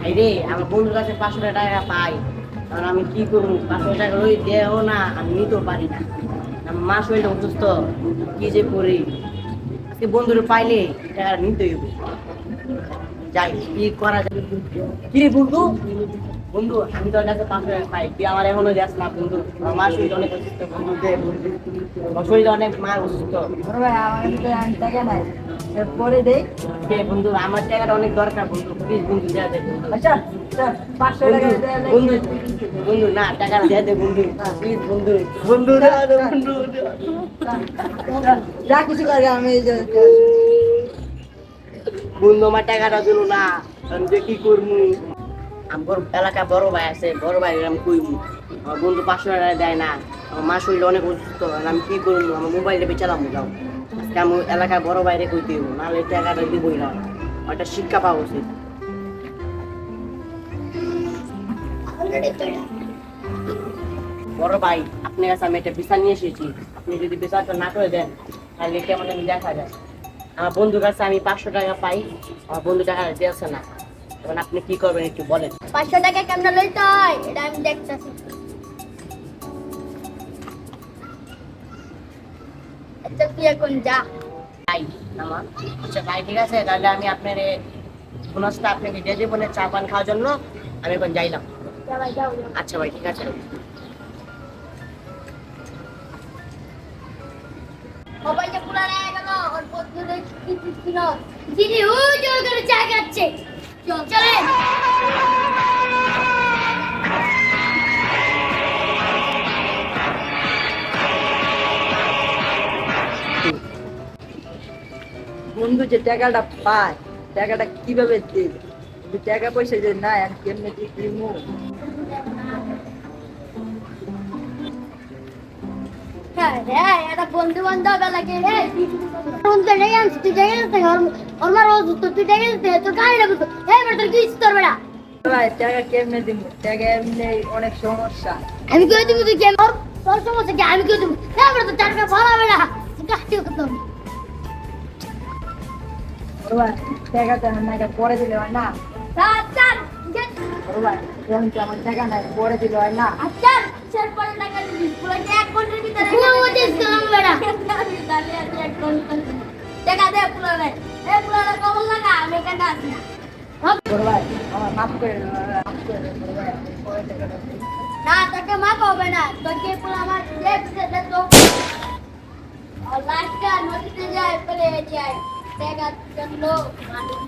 ভাই রে, আমার বন্ধুর কাছে 500 টাকা পাই, কারণ আমি কি করবো? 500 টাকা ওই দেও না, আমি নিতেও পারি না। আমার মা শরীরটা অসুস্থ, কি যে করি। আজকে বন্ধুর পাইলে টাকা নিতেই হবে। যাই, কি করা যায়? কি রে বন্ধু? বন্ধু, আমি তোর কাছে 500 টাকা পাই, তুই আমার এখনো যাস না বন্ধু। আমার মার শরীর অনেক অসুস্থ বন্ধু, দে বন্ধু। আমার শরীর অনেক মা অসুস্থ। বড় ভাই আমার কাছে আমি টাকা নাই, পরে দেই। দে বন্ধু, আমার টাকাটা অনেক দরকার বন্ধু, প্লিজ বন্ধু, দেয়া দে বন্ধু। আচ্ছা, 500 টাকা বন্ধু, দেয়া বন্ধু, লাগবে। বন্ধু, না, টাকা দেয়া দে বন্ধু, প্লিজ বন্ধু। বন্ধু, দেয়া দে বন্ধু। যা কিছু করে আমি বন্ধু, আমার টাকাটা দিল না, আমি যে কি করবো? আমার এলাকা বড় ভাই আছে, বড় ভাই আমি কইবো। আমার বন্ধু 500 টাকা দেয় না, আমার মা শরীর অনেক অসুস্থ, আর আমি কি করবো? আমার মোবাইলটা বেচালাম যাও। আজকে আমি এলাকায় বড় বাইরে কইতে হইব, নাহলে টাকাটা দিবই না। একটা শিক্ষা পাওয়া উচিত। বড় ভাই, আপনার কাছে আমি একটা বিচার নিয়ে এসেছি। আপনি যদি বিচারটা না করে দেন, তাহলে কেমন আমি দেখা যায়। আমার বন্ধুর কাছে আমি 500 টাকা পাই, আমার বন্ধু টাকা দিয়েছে না। তখন আপনি কি করবেন একটু বলেন। 500 টাকা কেমন লইতে হয় এটা আমি দেখতেছি। আচ্ছা তুই এখন যা। ভাই, আমার আচ্ছা ভাই, ঠিক আছে, তাহলে আমি আপনার বোনাসটা আপনাকে দিয়ে দেবো না, চা পান খাওয়ার জন্য। আমি এখন যাইলাম। যা ভাই যাও। আচ্ছা ভাই, ঠিক আছে। সবাই যে পুরানো হয়ে গেল ওর বন্ধুদের কি ছিল যিনি জোর করে চা খাচ্ছে। চল চলে। বন্ধু যে টাকাটা পায়, টাকাটা কিভাবে দেবে? যদি টাকা পয়সা যে নাই আমি কেমনে দিমু? হ্যাঁ হ্যাঁ, এটা বন্ধু বান্ধব লাগে রে। বন্ধু রে আনছি তুই দেখে যাচ্ছে ওর মার অসুস্থ, তুই দেখে যাচ্ছে তোর গাড়িটা বুঝতো এবার তোর কি তোর বেড়া। ভাই টাকা কেমনে দিমু? টাকা এমনি অনেক সমস্যা। আমি কই দিব তুই কেন তোর সমস্যা কি? আমি কই দিব এবার তো টাকা ভাড়া বেড়া কাটি কত। বড় ভাই টাকাটা না পরে দিলে হয় না? আচ্ছা বড় ভাই এখন তো আমার টাকা নাই, পরে দিলে হয় না? আচ্ছা স্যার পরে টাকা দিবি পুরো 1 ঘন্টার ভিতরে ঘুমাতে গেলাম বেড়া। আমি তাহলে আজ 1 ঘন্টা টাকা দে পুরো রে। এ পুরো কবল লাগা আমি কেন আসি না। বড় ভাই আমার মাফ করে দেন, মাফ করে দেন বড় ভাই, আমি পরে টাকাটা দিই। না তোকে মা হবে না, তোকে পুরো আমার লেফটে দে তো। আর লাস্ট নদীতে যায় পরে যায় টাকা জন্য মানুষ